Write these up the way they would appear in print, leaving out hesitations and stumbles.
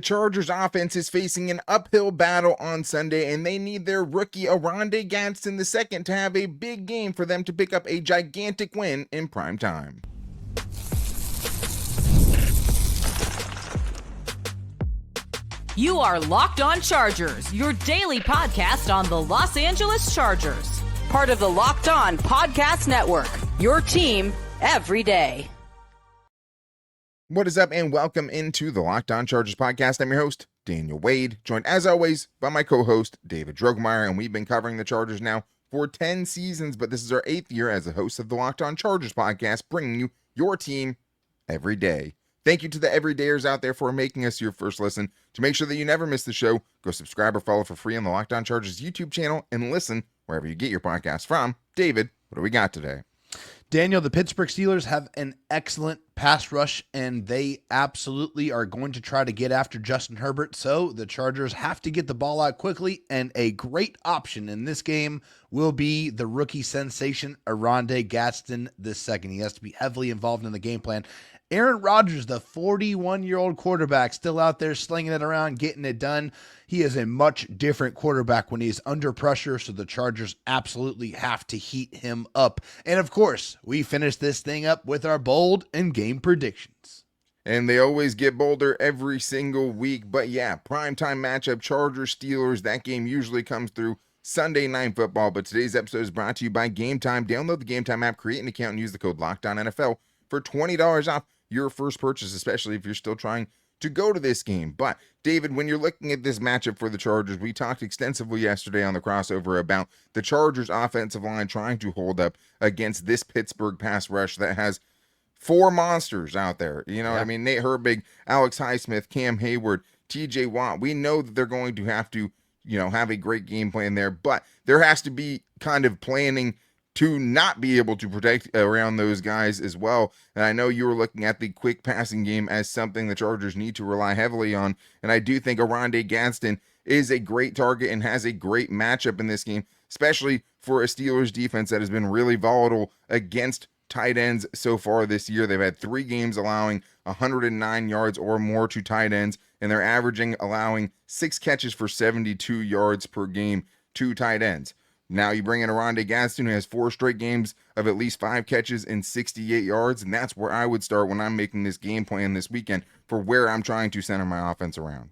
The Chargers offense is facing an uphill battle on Sunday, and they need their rookie Oronde Gadsden II to have a big game for them to pick up a gigantic win in prime time. You are Locked On Chargers, your daily podcast on the Los Angeles Chargers. Part of the Locked On Podcast Network, your team every day. What is up, and welcome into the Locked On Chargers podcast. I'm your host, Daniel Wade, joined as always by my co-host, David Drogemeyer, and we've been covering the Chargers now for 10 seasons, but this is our 8th year as the host of the Locked On Chargers podcast, bringing you your team every day. Thank you to the everydayers out there for making us your first listen. To make sure that you never miss the show, go subscribe or follow for free on the Locked On Chargers YouTube channel and listen wherever you get your podcast from. David, what do we got today? Daniel, the Pittsburgh Steelers have an excellent pass rush, and they absolutely are going to try to get after Justin Herbert. So the Chargers have to get the ball out quickly, and a great option in this game will be the rookie sensation, Oronde Gadsden II. He has to be heavily involved in the game plan. Aaron Rodgers, the 41-year-old quarterback, still out there slinging it around, getting it done. He is a much different quarterback when he's under pressure, so the Chargers absolutely have to heat him up. And of course, we finish this thing up with our bold and game predictions. And they always get bolder every single week. But yeah, primetime matchup, Chargers-Steelers. That game usually comes through Sunday Night Football. But today's episode is brought to you by Gametime. Download the Gametime app, create an account, and use the code LOCKEDONNFL for $20 off your first purchase, especially if you're still trying to go to this game. But David, when you're looking at this matchup for the Chargers, we talked extensively yesterday on the crossover about the Chargers offensive line trying to hold up against this Pittsburgh pass rush that has four monsters out there. You know what I mean? Nate Herbig, Alex Highsmith, Cam Hayward, TJ Watt. We know that they're going to have to, have a great game plan there, but there has to be kind of planning to not be able to protect around those guys as well. And I know you were looking at the quick passing game as something the Chargers need to rely heavily on. And I do think Oronde Gadsden is a great target and has a great matchup in this game, especially for a Steelers defense that has been really volatile against tight ends so far this year. They've had 3 games allowing 109 yards or more to tight ends, and they're allowing 6 catches for 72 yards per game to tight ends. Now you bring in Oronde Gadsden, who has 4 straight games of at least 5 catches and 68 yards, and that's where I would start when I'm making this game plan this weekend for where I'm trying to center my offense around.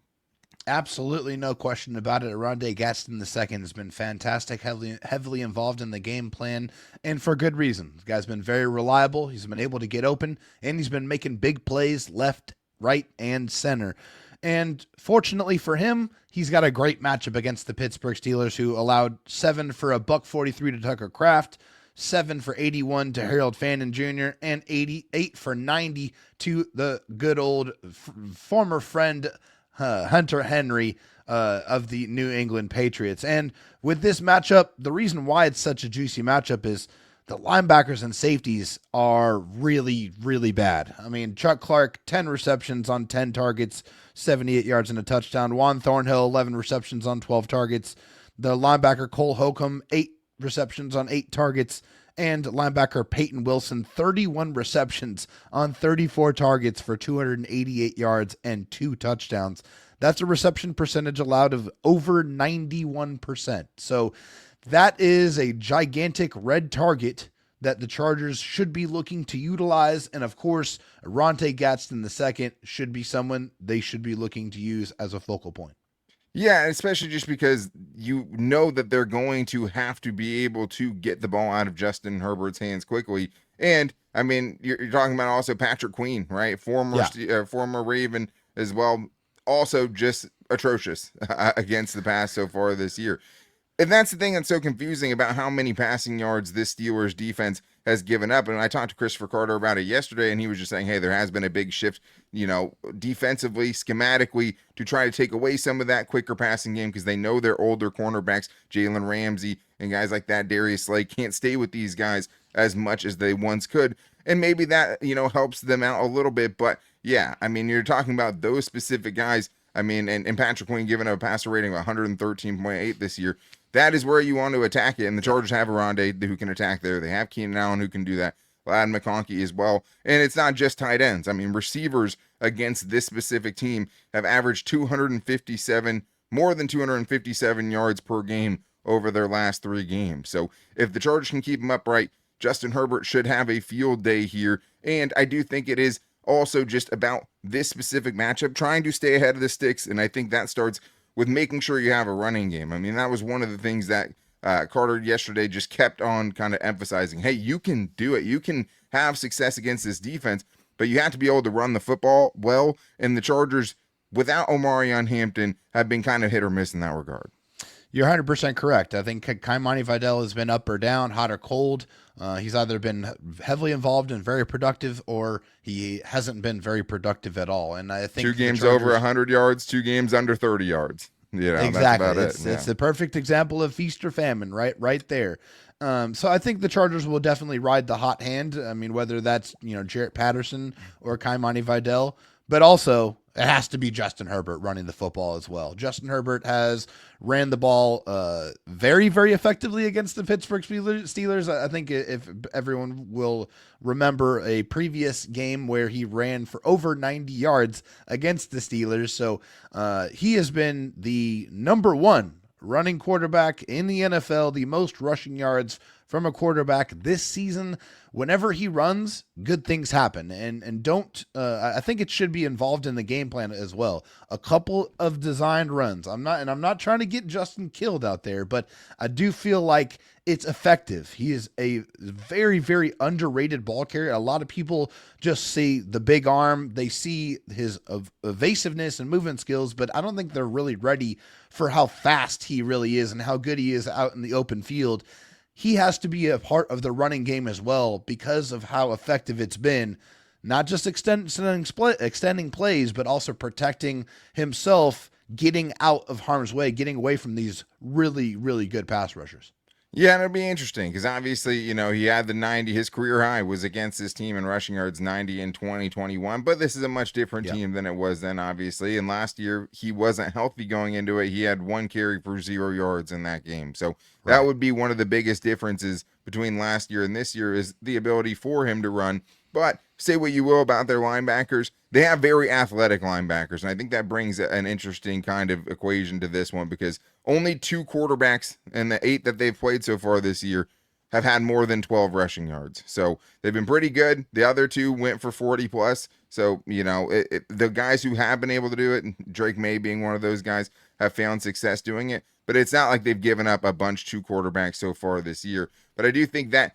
Absolutely no question about it. Oronde Gadsden II has been fantastic, heavily involved in the game plan, and for good reason. This guy's been very reliable. He's been able to get open, and he's been making big plays left, right, and center. And fortunately for him, he's got a great matchup against the Pittsburgh Steelers, who allowed 7 for $143 to Tucker Kraft, 7 for 81 to Harold Fandon Jr., and 88 for 90 to the good old former friend Hunter Henry of the New England Patriots. And with this matchup, the reason why it's such a juicy matchup is the linebackers and safeties are really, really bad. I mean, Chuck Clark, 10 receptions on 10 targets, 78 yards and a touchdown. Juan Thornhill, 11 receptions on 12 targets. The linebacker Cole Holcomb, 8 receptions on 8 targets. And linebacker Peyton Wilson, 31 receptions on 34 targets for 288 yards and 2 touchdowns. That's a reception percentage allowed of over 91%. So that is a gigantic red target that the Chargers should be looking to utilize. And of course, Oronde Gadsden II should be someone they should be looking to use as a focal point. Yeah, especially just because you know that they're going to have to be able to get the ball out of Justin Herbert's hands quickly. And I mean, you're talking about also Patrick Queen, right? Former Raven as well. Also just atrocious against the pass so far this year. And that's the thing that's so confusing about how many passing yards this Steelers defense has given up. And I talked to Christopher Carter about it yesterday, and he was just saying, hey, there has been a big shift, defensively, schematically, to try to take away some of that quicker passing game because they know their older cornerbacks, Jalen Ramsey and guys like that, Darius Slay, can't stay with these guys as much as they once could. And maybe that, helps them out a little bit. But yeah, I mean, you're talking about those specific guys. I mean, and Patrick Queen giving a passer rating of 113.8 this year. That is where you want to attack it, and the Chargers have Oronde who can attack there. They have Keenan Allen who can do that. Lad McConkey as well. And it's not just tight ends. I mean, receivers against this specific team have averaged more than 257 yards per game over their last 3 games. So if the Chargers can keep them upright, Justin Herbert should have a field day here. And I do think it is also just about this specific matchup, trying to stay ahead of the sticks. And I think that starts with making sure you have a running game. I mean, that was one of the things that Carter yesterday just kept on kind of emphasizing. Hey, you can do it. You can have success against this defense, but you have to be able to run the football well. And the Chargers, without Omarion Hampton, have been kind of hit or miss in that regard. You're 100% correct. I think Kaimani Vidal has been up or down, hot or cold. He's either been heavily involved and very productive, or he hasn't been very productive at all. And I think 2 games over 100 yards, 2 games under 30 yards. Exactly. That's about it's it. It's the perfect example of feast or famine, right there. So I think the Chargers will definitely ride the hot hand. I mean, whether that's Jarrett Patterson or Kaimani Vidal, but also it has to be Justin Herbert running the football as well. Justin Herbert has ran the ball very, very effectively against the Pittsburgh Steelers. I think if everyone will remember a previous game where he ran for over 90 yards against the Steelers. So he has been the number 1 running quarterback in the NFL, the most rushing yards from a quarterback this season. Whenever he runs, good things happen. And don't, I think it should be involved in the game plan as well. A couple of designed runs. I'm not trying to get Justin killed out there, but I do feel like it's effective. He is a very, very underrated ball carrier. A lot of people just see the big arm. They see his evasiveness and movement skills, but I don't think they're really ready for how fast he really is and how good he is out in the open field. He has to be a part of the running game as well because of how effective it's been, not just extending plays, but also protecting himself, getting out of harm's way, getting away from these really, really good pass rushers. Yeah, and it'll be interesting because obviously, he had the 90. His career high was against this team in rushing yards, 90 in 2021. But this is a much different team than it was then, obviously. And last year, he wasn't healthy going into it. He had 1 carry for 0 yards in that game. So that would be one of the biggest differences between last year and this year is the ability for him to run. But say what you will about their linebackers, they have very athletic linebackers. And I think that brings an interesting kind of equation to this one because only 2 quarterbacks in the 8 that they've played so far this year have had more than 12 rushing yards. So they've been pretty good. The other 2 went for 40 plus. So, the guys who have been able to do it, and Drake May being one of those guys, have found success doing it. But it's not like they've given up a bunch to quarterbacks so far this year. But I do think that,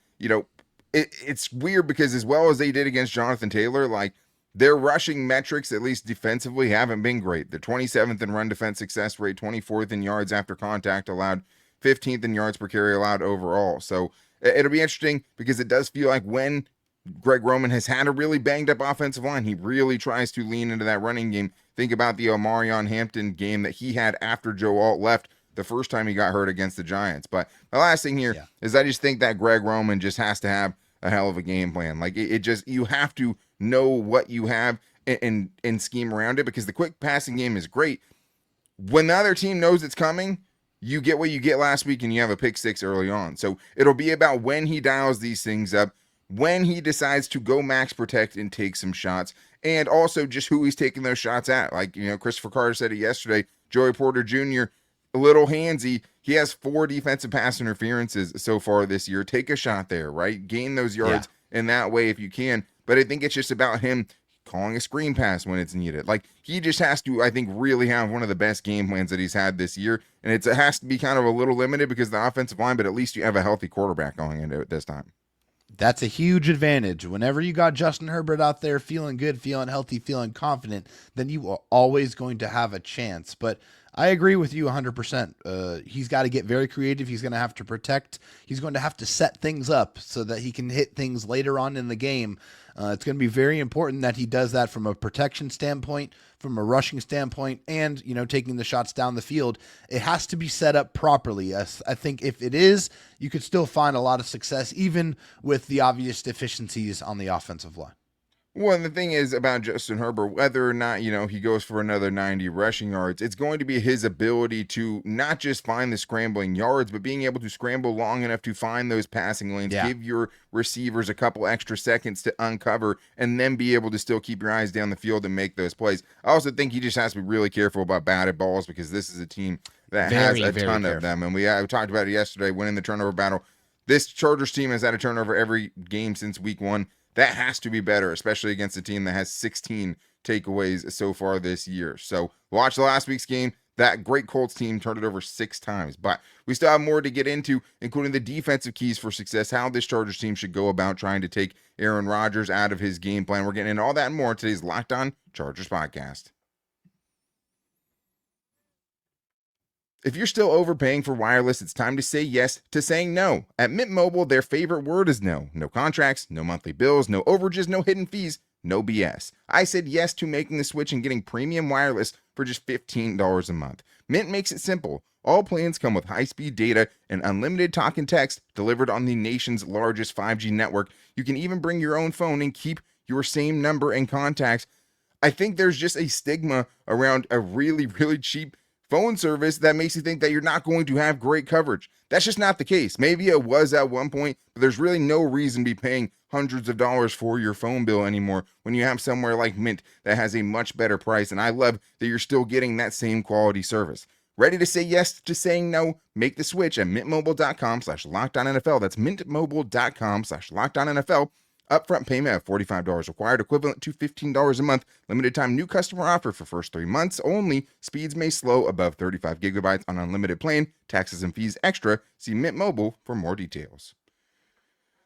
it's weird because as well as they did against Jonathan Taylor, like their rushing metrics, at least defensively, haven't been great. The 27th in run defense success rate, 24th in yards after contact allowed, 15th in yards per carry allowed overall. So it'll be interesting because it does feel like when Greg Roman has had a really banged up offensive line, he really tries to lean into that running game. Think about the Omarion Hampton game that he had after Joe Alt left the first time he got hurt against the Giants. But the last thing here is I just think that Greg Roman just has to have a hell of a game plan. Like you have to know what you have and scheme around it because the quick passing game is great. When the other team knows it's coming, you get what you get last week and you have a pick 6 early on. So it'll be about when he dials these things up, when he decides to go max protect and take some shots, and also just who he's taking those shots at. Like, Christopher Carter said it yesterday, Joey Porter Jr., a little handsy. He has 4 defensive pass interferences so far this year. Take a shot there, right? Gain those yards in that way if you can. But I think it's just about him calling a screen pass when it's needed. Like, he just has to, I think, really have one of the best game plans that he's had this year. And it has to be kind of a little limited because of the offensive line, but at least you have a healthy quarterback going into it this time. That's a huge advantage. Whenever you got Justin Herbert out there feeling good, feeling healthy, feeling confident, then you are always going to have a chance. But I agree with you 100%. He's got to get very creative. He's going to have to protect. He's going to have to set things up so that he can hit things later on in the game. It's going to be very important that he does that from a protection standpoint, from a rushing standpoint, and, taking the shots down the field. It has to be set up properly. I think if it is, you could still find a lot of success, even with the obvious deficiencies on the offensive line. Well, and the thing is about Justin Herbert, whether or not, he goes for another 90 rushing yards, it's going to be his ability to not just find the scrambling yards, but being able to scramble long enough to find those passing lanes, Yeah. give your receivers a couple extra seconds to uncover, and then be able to still keep your eyes down the field and make those plays. I also think he just has to be really careful about batted balls because this is a team that has a Very ton of careful. them. And we talked about it yesterday, winning the turnover battle. This Chargers team has had a turnover every game since week one. That has to be better, especially against a team that has 16 takeaways so far this year. So watch the last week's game. That great Colts team turned it over 6 times. But we still have more to get into, including the defensive keys for success, how this Chargers team should go about trying to take Aaron Rodgers out of his game plan. We're getting into all that and more in today's Locked On Chargers podcast. If you're still overpaying for wireless, it's time to say yes to saying no. At Mint Mobile, their favorite word is no. No contracts, no monthly bills, no overages, no hidden fees, no BS. I said yes to making the switch and getting premium wireless for just $15 a month. Mint makes it simple. All plans come with high-speed data and unlimited talk and text delivered on the nation's largest 5G network. You can even bring your own phone and keep your same number and contacts. I think there's just a stigma around a really, really cheap phone service that makes you think that you're not going to have great coverage. That's just not the case. Maybe it was at one point, but there's really no reason to be paying hundreds of dollars for your phone bill anymore when you have somewhere like Mint that has a much better price. And I love that you're still getting that same quality service. Ready to say yes to saying no? Make the switch at mintmobile.com/LockedOnNFL. That's mintmobile.com/LockedOnNFL. Upfront payment of $45 required, equivalent to $15 a month. Limited time new customer offer for first 3 months only. Speeds may slow above 35 gigabytes on unlimited plan. Taxes and fees extra. See Mint Mobile for more details.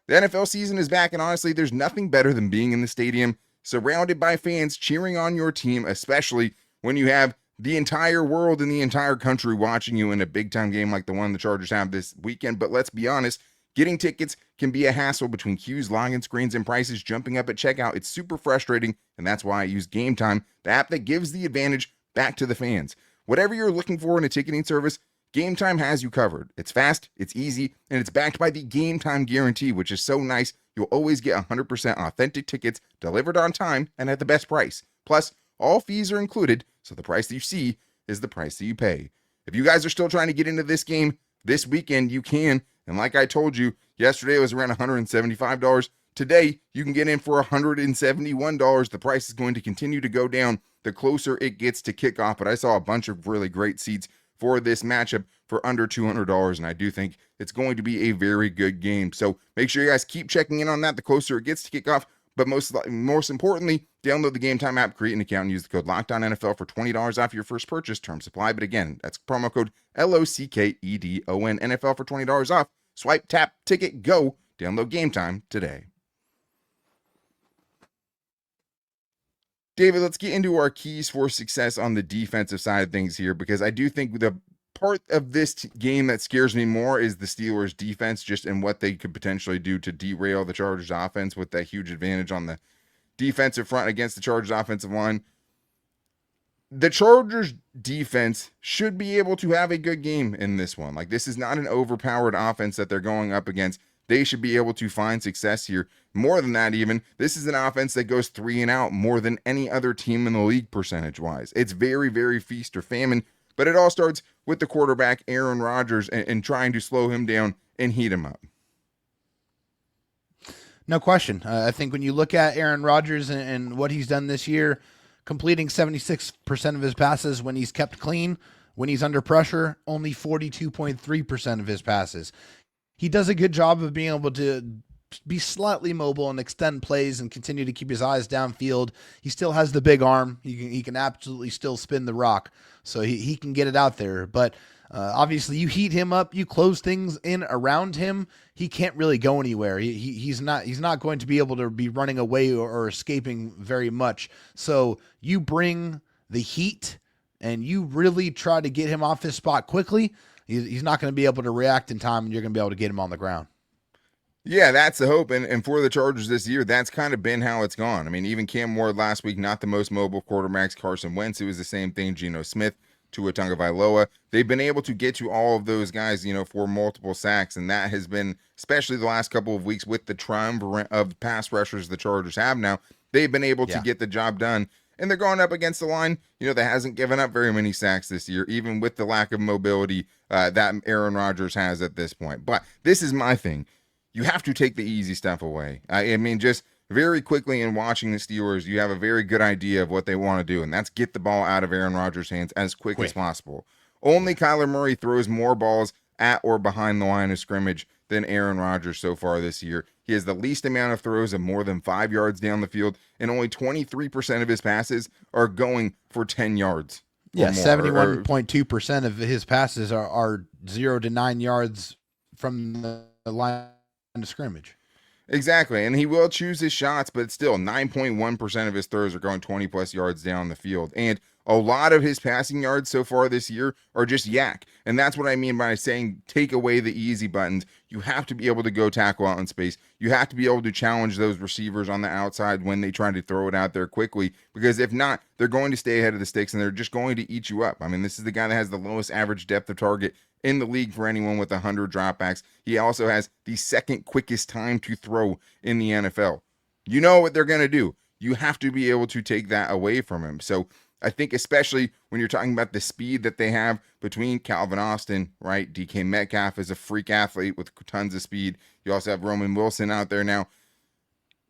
The NFL season is back, and honestly, there's nothing better than being in the stadium, surrounded by fans cheering on your team, especially when you have the entire world and the entire country watching you in a big-time game like the one the Chargers have this weekend. But let's be honest, getting tickets can be a hassle between queues, login screens, and prices jumping up at checkout. It's super frustrating, and that's why I use Gametime, the app that gives the advantage back to the fans. Whatever you're looking for in a ticketing service, Gametime has you covered. It's fast, it's easy, and it's backed by the Gametime guarantee, which is so nice. You'll always get 100% authentic tickets delivered on time and at the best price. Plus, all fees are included, so the price that you see is the price that you pay. If you guys are still trying to get into this game this weekend, you can. And like I told you, yesterday it was around $175. Today, you can get in for $171. The price is going to continue to go down the closer it gets to kickoff. But I saw a bunch of really great seats for this matchup for under $200. And I do think it's going to be a very good game. So make sure you guys keep checking in on that the closer it gets to kickoff. But most importantly, download the Gametime app, create an account, and use the code LOCKEDONNFL for $20 off your first purchase. Terms apply. But again, that's promo code LOCKEDON NFL for $20 off. Swipe, tap, ticket, go. Download Gametime today. David, let's get into our keys for success on the defensive side of things here, because I do think the part of this game that scares me more is the Steelers defense, just in what they could potentially do to derail the Chargers offense with that huge advantage on the defensive front against the Chargers offensive line. The Chargers defense should be able to have a good game in this one. Like, this is not an overpowered offense that they're going up against. They should be able to find success here. More than that, even, this is an offense that goes 3 and out more than any other team in the league percentage-wise. It's very, very feast or famine, but it all starts with the quarterback, Aaron Rodgers, and trying to slow him down and heat him up. No question. I think when you look at Aaron Rodgers and what he's done this year, completing 76% of his passes when he's kept clean, when he's under pressure, only 42.3% of his passes. He does a good job of being able to be slightly mobile and extend plays and continue to keep his eyes downfield. He still has the big arm. He can absolutely still spin the rock, so he can get it out there. But obviously, you heat him up, you close things in around him, he can't really go anywhere. He's not going to be able to be running away or escaping very much. So you bring the heat and you really try to get him off his spot quickly. He's not going to be able to react in time, and you're going to be able to get him on the ground. Yeah, that's the hope. And for the Chargers this year, that's kind of been how it's gone. I mean, even Cam Ward last week, not the most mobile quarterbacks. Carson Wentz, it was the same thing. Geno Smith, Tua Tagovailoa. They've been able to get to all of those guys, for multiple sacks. And that has been, especially the last couple of weeks with the triumvirate of pass rushers the Chargers have now, they've been able to Yeah. get the job done. And they're going up against the line, that hasn't given up very many sacks this year, even with the lack of mobility that Aaron Rodgers has at this point. But this is my thing. You have to take the easy stuff away. I mean, just very quickly in watching the Steelers, you have a very good idea of what they want to do, and that's get the ball out of Aaron Rodgers' hands as quick as possible. Only Kyler Murray throws more balls at or behind the line of scrimmage than Aaron Rodgers so far this year. He has the least amount of throws of more than 5 yards down the field, and only 23% of his passes are going for 10 yards. Yeah, 71.2% of his passes are 0 to 9 yards from the line of scrimmage. Exactly, and he will choose his shots, but still 9.1% of his throws are going 20-plus yards down the field. And a lot of his passing yards so far this year are just yak. And that's what I mean by saying take away the easy buttons. You have to be able to go tackle out in space. You have to be able to challenge those receivers on the outside when they try to throw it out there quickly, because if not, they're going to stay ahead of the sticks and they're just going to eat you up. I mean, this is the guy that has the lowest average depth of target in the league for anyone with 100 dropbacks. He also has the second quickest time to throw in the NFL. You know what they're going to do. You have to be able to take that away from him. So I think especially when you're talking about the speed that they have between Calvin Austin, right? DK Metcalf is a freak athlete with tons of speed. You also have Roman Wilson out there now.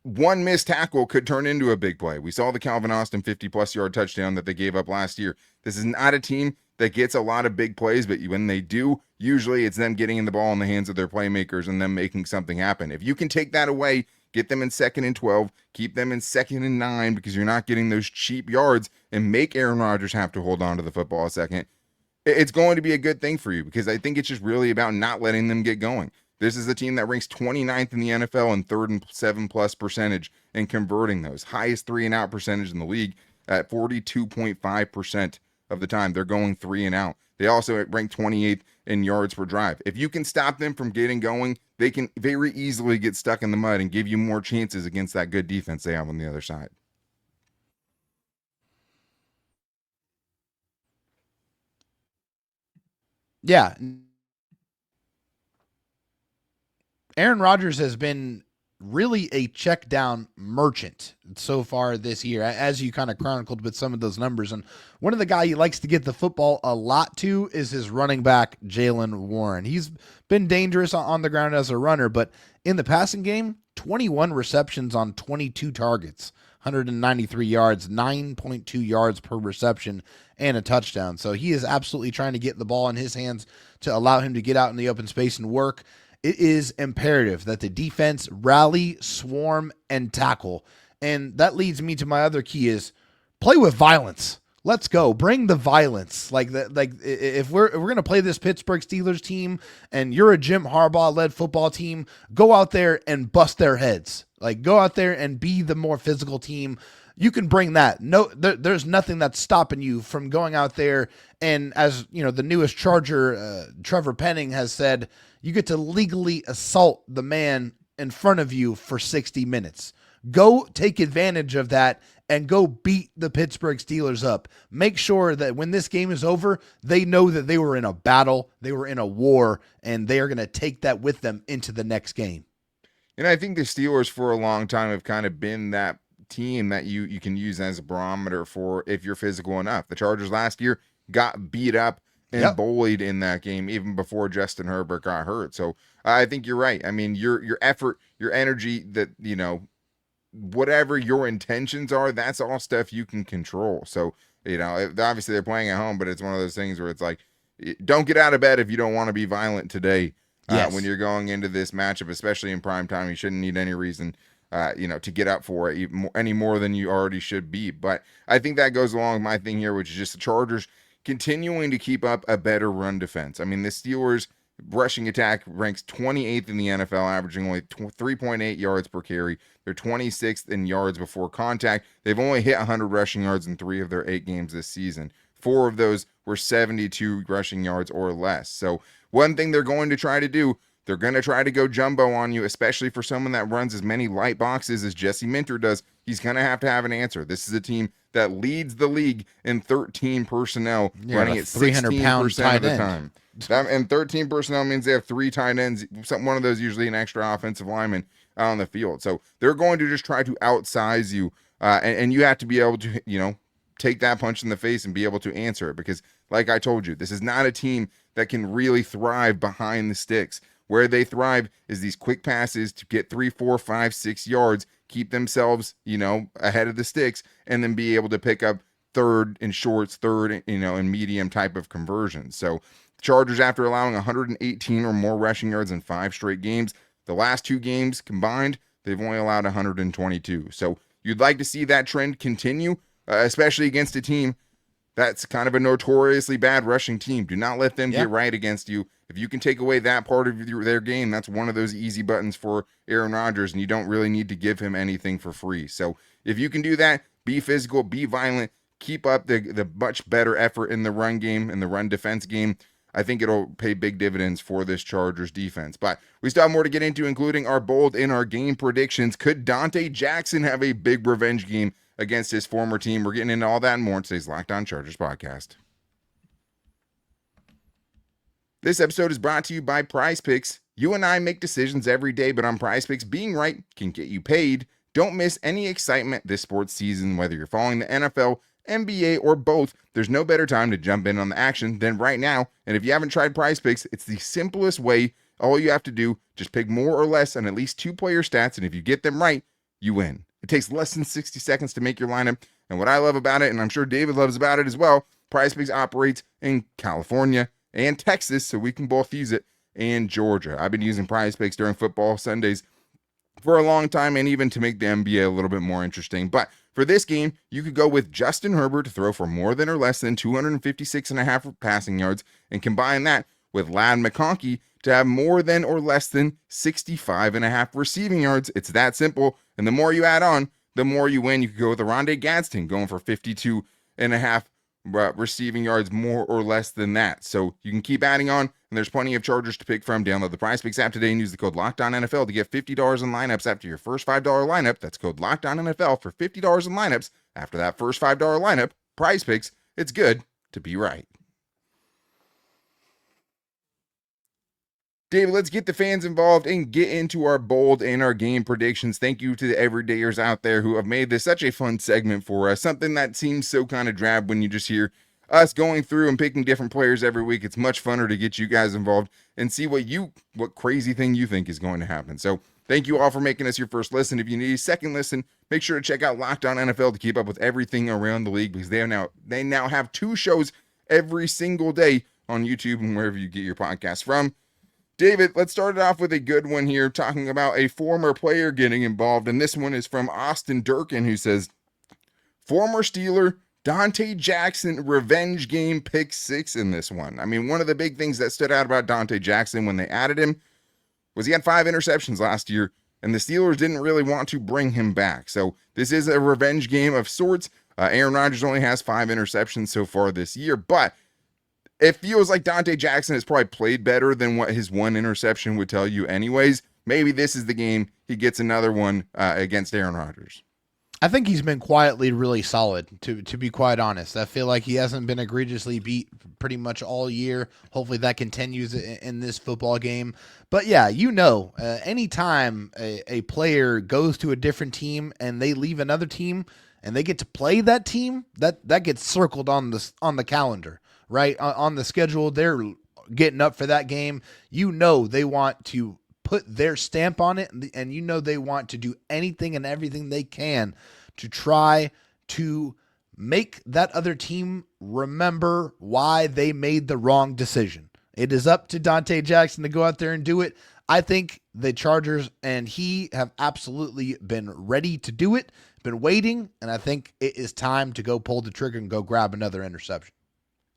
One missed tackle could turn into a big play. We saw the Calvin Austin 50-plus yard touchdown that they gave up last year. This is not a team that gets a lot of big plays, but when they do, usually it's them getting the ball in the hands of their playmakers and them making something happen. If you can take that away, get them in 2nd and 12, keep them in 2nd and 9 because you're not getting those cheap yards, and make Aaron Rodgers have to hold on to the football a second, it's going to be a good thing for you, because I think it's just really about not letting them get going. This is a team that ranks 29th in the NFL and 3rd and 7+ percentage in converting those. Highest 3-and-out percentage in the league at 42.5% of the time. They're going 3 and out. They also rank 28th in yards per drive. If you can stop them from getting going, they can very easily get stuck in the mud and give you more chances against that good defense they have on the other side. Yeah. Aaron Rodgers has been really a check down merchant so far this year, as you kind of chronicled with some of those numbers. And one of the guys he likes to get the football a lot to is his running back, Jaylen Warren. He's been dangerous on the ground as a runner, but in the passing game, 21 receptions on 22 targets, 193 yards, 9.2 yards per reception, and a touchdown. So he is absolutely trying to get the ball in his hands to allow him to get out in the open space and work. It is imperative that the defense rally, swarm, and tackle. And that leads me to my other key is play with violence. Let's go. Bring the violence. Like if we're going to play this Pittsburgh Steelers team and you're a Jim Harbaugh-led football team, go out there and bust their heads. Like, go out there and be the more physical team. You can bring that. No, there's nothing that's stopping you from going out there. And as you know, the newest Charger, Trevor Penning, has said, you get to legally assault the man in front of you for 60 minutes. Go take advantage of that and go beat the Pittsburgh Steelers up. Make sure that when this game is over, they know that they were in a battle, they were in a war, and they are going to take that with them into the next game. And I think the Steelers for a long time have kind of been that team that you can use as a barometer for if you're physical enough. The Chargers last year got beat up and bullied in that game even before Justin Herbert got hurt. So I think you're right. I mean, your effort, your energy, that, you know, whatever your intentions are, that's all stuff you can control. So, you know, obviously they're playing at home, but it's one of those things where it's like, don't get out of bed if you don't want to be violent today. When you're going into this matchup, especially in prime time, you shouldn't need any reason, to get up for it any more than you already should be. But I think that goes along with my thing here, which is just the Chargers continuing to keep up a better run defense. I mean, the Steelers' rushing attack ranks 28th in the NFL, averaging only 3.8 yards per carry. They're 26th in yards before contact. They've only hit 100 rushing yards in 3 of their 8 games this season. 4 of those were 72 rushing yards or less. So one thing they're going to try to do, they're going to try to go jumbo on you, especially for someone that runs as many light boxes as Jesse Minter does. He's going to have an answer. This is a team that leads the league in 13 personnel, running at 16% of the time. And 13 personnel means they have 3 tight ends, one of those usually an extra offensive lineman out on the field. So they're going to just try to outsize you And you have to be able to, take that punch in the face and be able to answer it, because like I told you, this is not a team that can really thrive behind the sticks. Where they thrive is these quick passes to get 3, 4, 5, 6 yards, keep themselves, ahead of the sticks, and then be able to pick up third and shorts, third, and medium type of conversions. So Chargers, after allowing 118 or more rushing yards in 5 straight games, the last 2 games combined, they've only allowed 122. So you'd like to see that trend continue, especially against a team that's kind of a notoriously bad rushing team. Do not let them get right against you. If you can take away that part of their game, that's one of those easy buttons for Aaron Rodgers, and you don't really need to give him anything for free. So if you can do that, be physical, be violent, keep up the much better effort in the run game and the run defense game, I think it'll pay big dividends for this Chargers defense. But we still have more to get into, including our bold in our game predictions. Could Dante Jackson have a big revenge game against his former team? We're getting into all that and more in today's Locked On Chargers podcast. This episode is brought to you by PrizePicks. You and I make decisions every day, but on PrizePicks, being right can get you paid. Don't miss any excitement this sports season, whether you're following the NFL, NBA, or both. There's no better time to jump in on the action than right now. And if you haven't tried PrizePicks, it's the simplest way. All you have to do, just pick more or less on at least 2 player stats, and if you get them right, you win. It takes less than 60 seconds to make your lineup. And what I love about it, and I'm sure David loves about it as well, PrizePicks operates in California and Texas, so we can both use it, and Georgia. I've been using PrizePicks during football Sundays for a long time, and even to make the NBA a little bit more interesting. But for this game, you could go with Justin Herbert to throw for more than or less than 256.5 passing yards, and combine that with Ladd McConkey to have more than or less than 65.5 receiving yards. It's that simple. And the more you add on, the more you win. You could go with Oronde Gadsden going for 52.5 receiving yards, more or less than that. So you can keep adding on, and there's plenty of Chargers to pick from. Download the PrizePicks app today and use the code LOCKEDONNFL to get $50 in lineups after your first $5 lineup. That's code LOCKEDONNFL for $50 in lineups after that first $5 lineup. PrizePicks, it's good to be right. David, let's get the fans involved and get into our bold and our game predictions. Thank you to the everydayers out there who have made this such a fun segment for us. Something that seems so kind of drab when you just hear us going through and picking different players every week. It's much funner to get you guys involved and see what crazy thing you think is going to happen. So thank you all for making us your first listen. If you need a second listen, make sure to check out Locked On NFL to keep up with everything around the league, because they now have 2 shows every single day on YouTube and wherever you get your podcasts from. David, let's start it off with a good one here, talking about a former player getting involved. And this one is from Austin Durkin, who says, former Steeler Dante Jackson revenge game pick 6 in this one. I mean, one of the big things that stood out about Dante Jackson when they added him was he had 5 interceptions last year, and the Steelers didn't really want to bring him back. So this is a revenge game of sorts. Aaron Rodgers only has 5 interceptions so far this year, but it feels like Dante Jackson has probably played better than what his 1 interception would tell you anyways. Maybe this is the game he gets another one against Aaron Rodgers. I think he's been quietly really solid, to be quite honest. I feel like he hasn't been egregiously beat pretty much all year. Hopefully that continues in this football game. But yeah, anytime a player goes to a different team and they leave another team and they get to play that team, that gets circled on the calendar. Right on the schedule, they're getting up for that game. They want to put their stamp on it, and they want to do anything and everything they can to try to make that other team remember why they made the wrong decision. It is up to Dante Jackson to go out there and do it. I think the Chargers and he have absolutely been ready to do it, been waiting, and I think it is time to go pull the trigger and go grab another interception.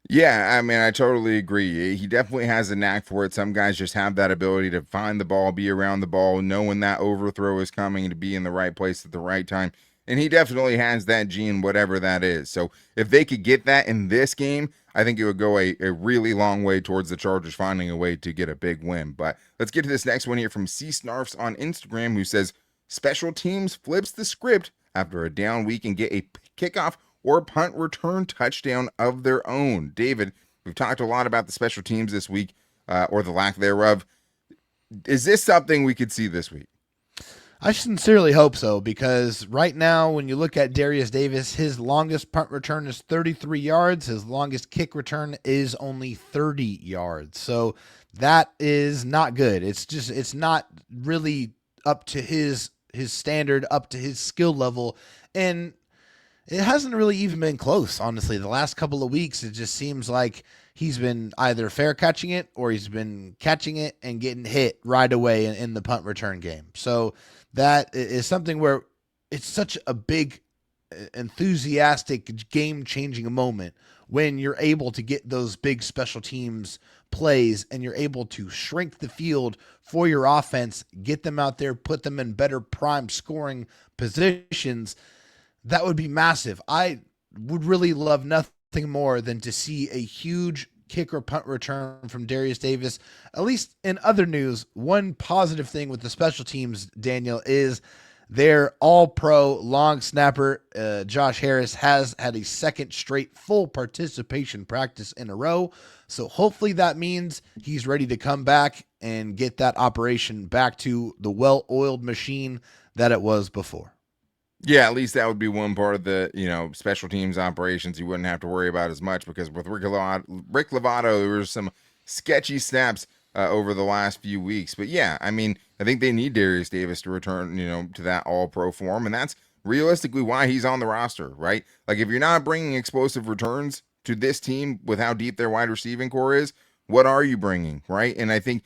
Yeah, I mean, I totally agree. He definitely has a knack for it. Some guys just have that ability to find the ball, be around the ball, know when that overthrow is coming, to be in the right place at the right time. And he definitely has that gene, whatever that is. So if they could get that in this game, I think it would go a really long way towards the Chargers finding a way to get a big win. But let's get to this next one here from C Snarfs on Instagram, who says, special teams flips the script after a down week and get a kickoff or punt return touchdown of their own. David, we've talked a lot about the special teams this week, or the lack thereof. Is this something we could see this week? I sincerely hope so, because right now, when you look at Darius Davis, his longest punt return is 33 yards. His longest kick return is only 30 yards. So that is not good. It's not really up to his standard, up to his skill level. And it hasn't really even been close, honestly. The last couple of weeks, it just seems like he's been either fair catching it or he's been catching it and getting hit right away in the punt return game. So that is something where it's such a big, enthusiastic, game-changing moment when you're able to get those big special teams plays and you're able to shrink the field for your offense, get them out there, put them in better prime scoring positions. That would be massive. I would really love nothing more than to see a huge kick or punt return from Darius Davis. At least in other news, one positive thing with the special teams, Daniel, is their all-pro long snapper, Josh Harris, has had a second straight full participation practice in a row. So hopefully that means he's ready to come back and get that operation back to the well-oiled machine that it was before. Yeah, at least that would be one part of the, special teams operations you wouldn't have to worry about as much, because with Rick Lovato, there were some sketchy snaps over the last few weeks. But yeah, I mean, I think they need Darius Davis to return, to that all-pro form, and that's realistically why he's on the roster, right? Like, if you're not bringing explosive returns to this team with how deep their wide receiving core is, what are you bringing, right? And I think,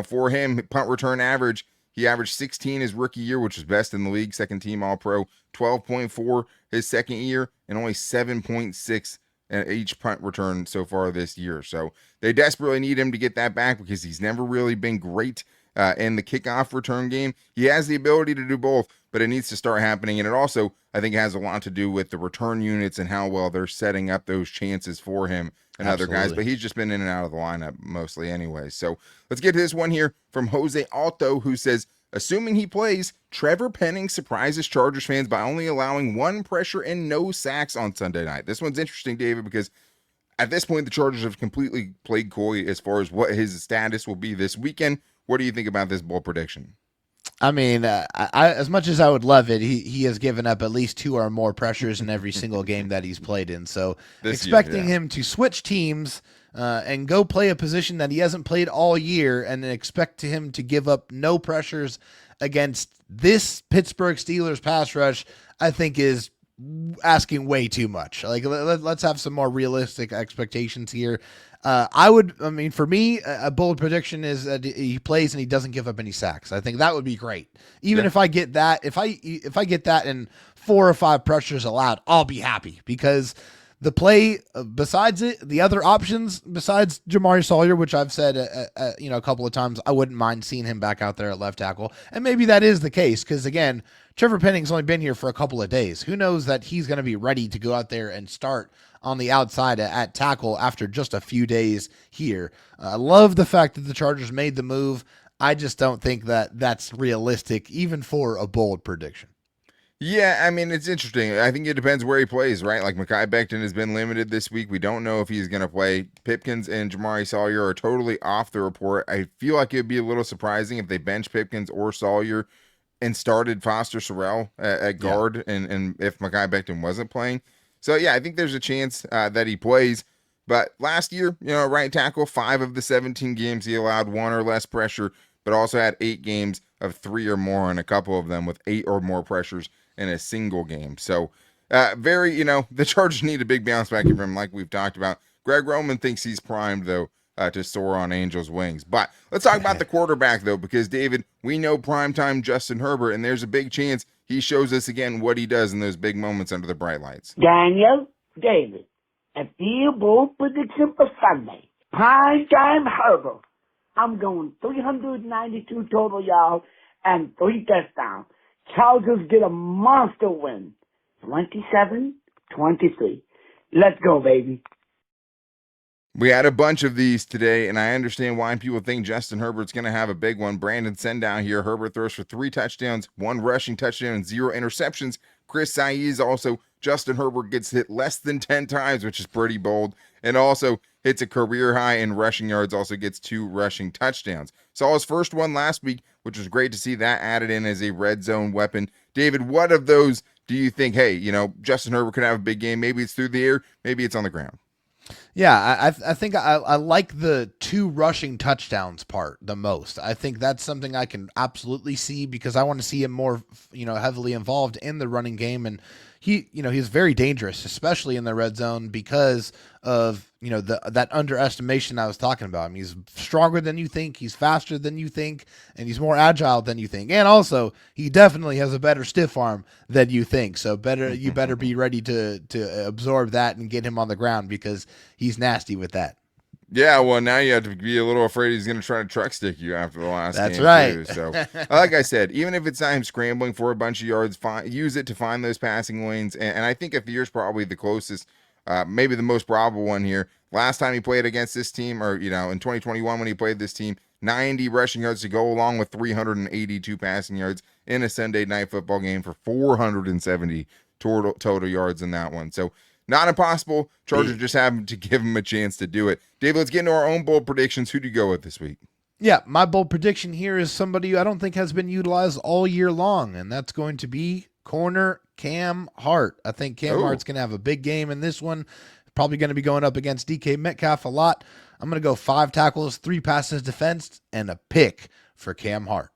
for him, punt return average, he averaged 16 his rookie year, which was best in the league, second team All-Pro, 12.4 his second year, and only 7.6 each punt return so far this year. So they desperately need him to get that back, because he's never really been great in the kickoff return game. He has the ability to do both, but it needs to start happening. And it also, I think, has a lot to do with the return units and how well they're setting up those chances for him and Absolutely. other guys. But he's just been in and out of the lineup mostly anyway. So let's get to this one here from Jose Alto, who says, assuming he plays, Trevor Penning surprises Chargers fans by only allowing one pressure and no sacks on Sunday night. This one's interesting, David, because at this point, the Chargers have completely played coy as far as what his status will be this weekend. What do you think about this bold prediction? I mean, as much as I would love it, he has given up at least two or more pressures in every single game that he's played in. So expecting him to switch teams and go play a position that he hasn't played all year, and then expect him to give up no pressures against this Pittsburgh Steelers pass rush, I think is asking way too much. Like, let's have some more realistic expectations here. For me, a bold prediction is that he plays and he doesn't give up any sacks. I think that would be great. Even if I get that, if I get that and 4 or 5 pressures allowed, I'll be happy, because the play besides it, the other options besides Jamari Sawyer, which I've said a couple of times, I wouldn't mind seeing him back out there at left tackle. And maybe that is the case, because again, Trevor Penning's only been here for a couple of days. Who knows that he's going to be ready to go out there and start on the outside at tackle after just a few days here. I love the fact that the Chargers made the move. I just don't think that that's realistic, even for a bold prediction. Yeah, I mean, it's interesting. I think it depends where he plays, right? Like, Mekhi Becton has been limited this week. We don't know if he's going to play. Pipkins and Jamari Sawyer are totally off the report. I feel like it would be a little surprising if they bench Pipkins or Sawyer and started Foster Sorrell at guard, and if Mekhi Becton wasn't playing. So, yeah, I think there's a chance that he plays. But last year, right tackle, 5 of the 17 games he allowed 1 or less pressure, but also had 8 games of 3 or more, and a couple of them with 8 or more pressures in a single game. So, the Chargers need a big bounce back from him, like we've talked about. Greg Roman thinks he's primed, though, to soar on Angels' wings. But let's talk about the quarterback, though, because, David, we know primetime Justin Herbert, and there's a big chance he shows us again what he does in those big moments under the bright lights. Daniel, David, a field bold prediction for Sunday. Primetime Herbert. I'm going 392 total yards and 3 touchdowns. Chargers get a monster win. 27-23. Let's go, baby. We had a bunch of these today, and I understand why people think Justin Herbert's going to have a big one. Brandon Sendown here. Herbert throws for 3 touchdowns, 1 rushing touchdown, and 0 interceptions. Chris Saez also Justin Herbert gets hit less than 10 times, which is pretty bold, and also hits a career high in rushing yards, also gets 2 rushing touchdowns. Saw his first one last week, which was great to see that added in as a red zone weapon. David, what of those do you think, hey, Justin Herbert could have a big game? Maybe it's through the air, maybe it's on the ground. Yeah, I think I like the 2 rushing touchdowns part the most. I think that's something I can absolutely see because I want to see him more, heavily involved in the running game. And he's very dangerous, especially in the red zone because of, that underestimation I was talking about. I mean, he's stronger than you think, he's faster than you think, and he's more agile than you think. And also, he definitely has a better stiff arm than you think. So you better be ready to absorb that and get him on the ground because he's nasty with that. Yeah, well, now you have to be a little afraid he's going to try to truck stick you after the last That's game, right. too. So, like I said, even if it's not him scrambling for a bunch of yards, use it to find those passing lanes. And I think Athir's probably the closest, maybe the most probable one here. Last time he played against this team, or, in 2021 when he played this team, 90 rushing yards to go along with 382 passing yards in a Sunday night football game for 470 total yards in that one. So, not impossible. Chargers just having to give him a chance to do it. Dave, let's get into our own bold predictions. Who do you go with this week? Yeah, my bold prediction here is somebody who I don't think has been utilized all year long, and that's going to be corner Cam Hart. I think Cam Hart's going to have a big game in this one. Probably going to be going up against DK Metcalf a lot. I'm going to go 5 tackles, 3 passes defensed, and a pick for Cam Hart.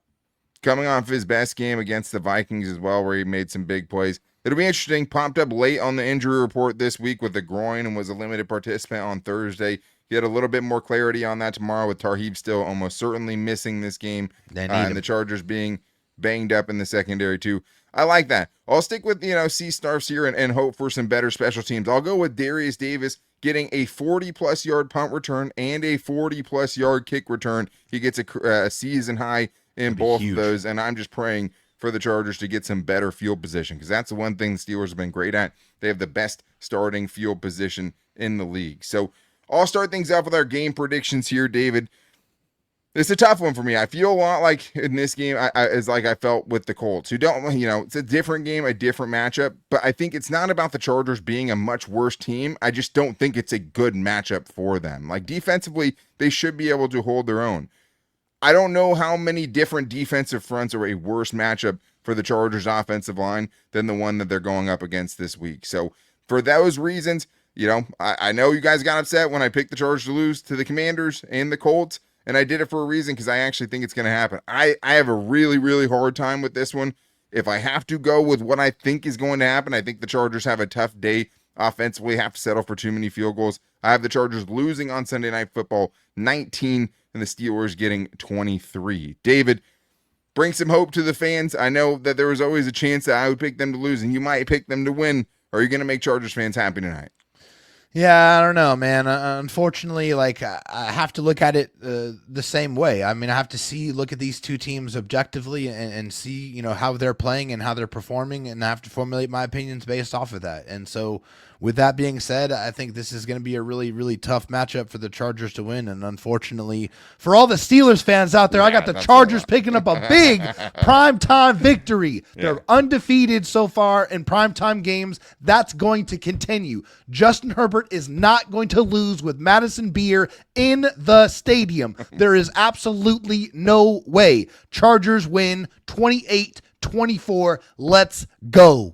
Coming off his best game against the Vikings as well, where he made some big plays. It'll be interesting. Popped up late on the injury report this week with the groin and was a limited participant on Thursday. Get a little bit more clarity on that tomorrow with Tarheeb still almost certainly missing this game. And the Chargers being banged up in the secondary too. I like that. I'll stick with, C-Starfs here and hope for some better special teams. I'll go with Darius Davis getting a 40-plus yard punt return and a 40-plus yard kick return. He gets a season high in both of those, and I'm just praying for the Chargers to get some better field position because that's the one thing the Steelers have been great at. They have the best starting field position in the league. So I'll start things off with our game predictions here, David. It's a tough one for me. I feel a lot like in this game is like I felt with the Colts, who don't, it's a different game, a different matchup, but I think it's not about the Chargers being a much worse team. I just don't think it's a good matchup for them. Like defensively, they should be able to hold their own. I don't know how many different defensive fronts are a worse matchup for the Chargers offensive line than the one that they're going up against this week. So for those reasons, I know you guys got upset when I picked the Chargers to lose to the Commanders and the Colts, and I did it for a reason because I actually think it's going to happen. I have a really, really hard time with this one. If I have to go with what I think is going to happen, I think the Chargers have a tough day offensively, have to settle for too many field goals. I have the Chargers losing on Sunday Night Football 19 and the Steelers getting 23. David, bring some hope to the fans. I know that there was always a chance that I would pick them to lose, and you might pick them to win. Or are you going to make Chargers fans happy tonight? Yeah, I don't know, man. Unfortunately, I have to look at it the same way. I mean, I have to look at these two teams objectively and see, how they're playing and how they're performing, and I have to formulate my opinions based off of that. And so, with that being said, I think this is going to be a really, really tough matchup for the Chargers to win. And unfortunately, for all the Steelers fans out there, I got the Chargers picking up a big primetime victory. Yeah. They're undefeated so far in primetime games. That's going to continue. Justin Herbert is not going to lose with Madison Beer in the stadium. There is absolutely no way. Chargers win 28-24. Let's go.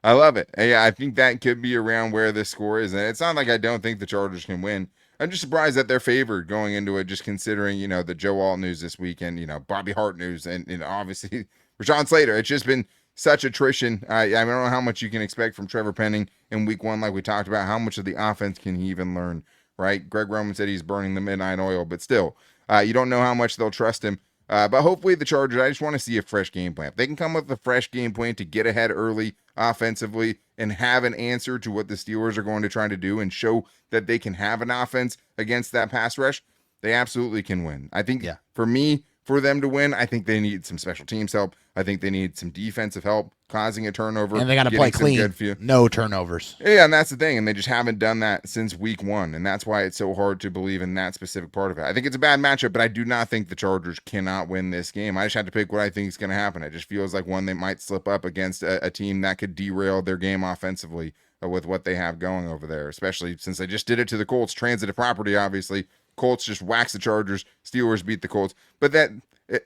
I love it. Yeah, I think that could be around where the score is. And it's not like I don't think the Chargers can win. I'm just surprised that they're favored going into it, just considering, the Joe Alt news this weekend, Bobby Hart news, and obviously Rashawn Slater. It's just been such attrition. I don't know how much you can expect from Trevor Penning in week 1, like we talked about. How much of the offense can he even learn, right? Greg Roman said he's burning the midnight oil, but still, you don't know how much they'll trust him. But hopefully the Chargers, I just want to see a fresh game plan. If they can come up with a fresh game plan to get ahead early offensively and have an answer to what the Steelers are going to try to do and show that they can have an offense against that pass rush, they absolutely can win. I think for them to win, I think they need some special teams help. I think they need some defensive help. causing a turnover. And they got to play clean. No turnovers. Yeah, and that's the thing. And they just haven't done that since week 1. And that's why it's so hard to believe in that specific part of it. I think it's a bad matchup, but I do not think the Chargers cannot win this game. I just had to pick what I think is going to happen. It just feels like one they might slip up against a team that could derail their game offensively with what they have going over there, especially since they just did it to the Colts. Transitive property, obviously. Colts just wax the Chargers. Steelers beat the Colts. But that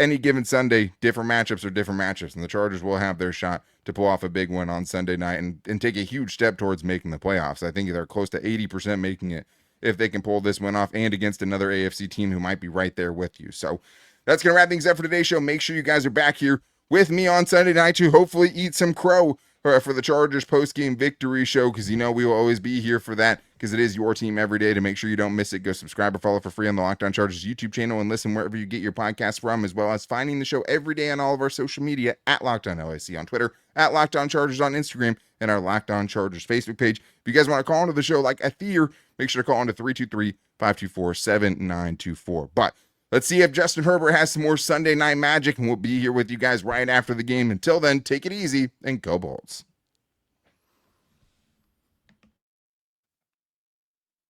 any given Sunday, different matchups are different matchups, and the Chargers will have their shot to pull off a big win on Sunday night and take a huge step towards making the playoffs. I think they're close to 80% making it if they can pull this one off, and against another AFC team who might be right there with you. So that's going to wrap things up for today's show. Make sure you guys are back here with me on Sunday night to hopefully eat some crow for the Chargers post-game victory show, because you know we will always be here for that, because it is your team every day. To make sure you don't miss it, go subscribe or follow for free on the Locked On Chargers YouTube channel and listen wherever you get your podcasts from, as well as finding the show every day on all of our social media at Locked On LAC on Twitter, at Locked On Chargers on Instagram, and our Locked On Chargers Facebook page. If you guys want to call into the show like I fear, make sure to call into 323-524-7924. But let's see if Justin Herbert has some more Sunday night magic, and we'll be here with you guys right after the game. Until then, take it easy and go Bolts.